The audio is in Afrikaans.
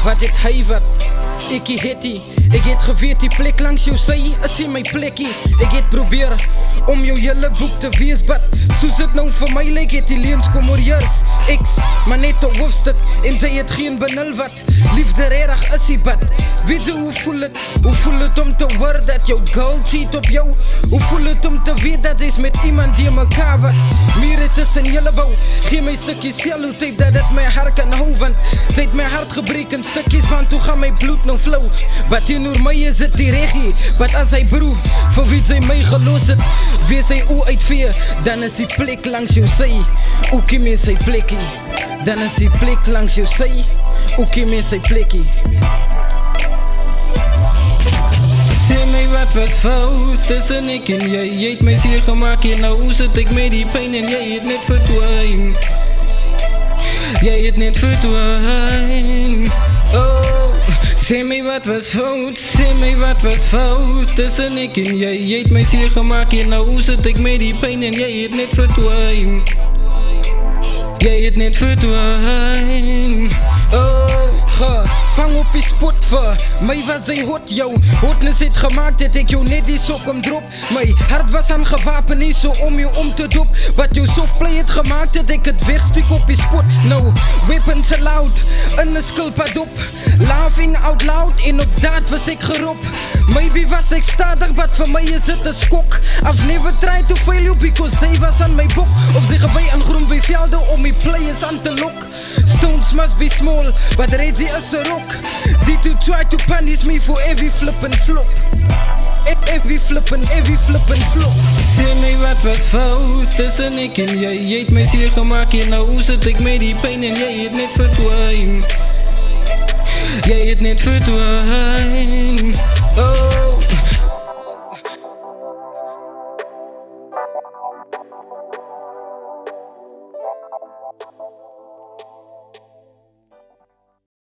Wat het hy wat? Ek het die. Ek het geweet die plek langs jou sy is nie my plekkie. Ek het probeer om jou hele boek te wees, but soos het nou vir my lyk het die leens kom oor jy's X, maar net 'n hoofstuk en sy het geen benul wat liefde regtig is die bad. Weet jy hoe voel het? Hoe voel het om te hoor dat jou girl cheat op jou? Hoe voel het om te weet dat jy's met iemand die mekaar wat meer het tussen julle bou? Gee my stukkie cellotape dat dit my hart kan hou, want sy het my hart gebreek in stukkies, want toe gaan my bloed nou flow. Wat teenoor my is dit die reggie, wat as hy broer vir wie sy my gelos het, wees hy oe uitvee, dan is die plek langs jou sy, ookie mee sy plekkie. Dan is die plek langs jou sy, ookie mee sy plekkie. Sê my wat was fout tussen ek en jy het my seer gemaak en nou sit ek met die pyn en jy het net verdwyn. Jy het net verdwyn. Oh, sê my wat was fout, sê my wat was fout tussen ek en jy het my seer gemaak en nou sit ek met die pyn en jy het net verdwyn. Jy het net verdwyn. Oh, vang op die spot vir my was hy hot, jou hotness het gemaakt dat ek jou net die sok omdrop. My hart was aangewapen nie so om jou om te dop, wat jou softplay het gemaakt dat ek het wegstuk op die spot. Nou, weapons allowed, in een skilpad op, laughing out loud en op daad was ek gerop. Maybe was ek stadig, but vir my is het een skok. I've never tried to fail you because sy was aan my bok, of sy gewei aan groen by velde om die players aan te lok. Stones must be small, but Redzy is a rock. They to try to punish me for every flip and flop. Every flip and flop. Sê my wat was fout tussen ek en jy het my seer gemaak en nou sit ek met die pyn en jy het net verdwyn. Jy het net verdwyn. Oh.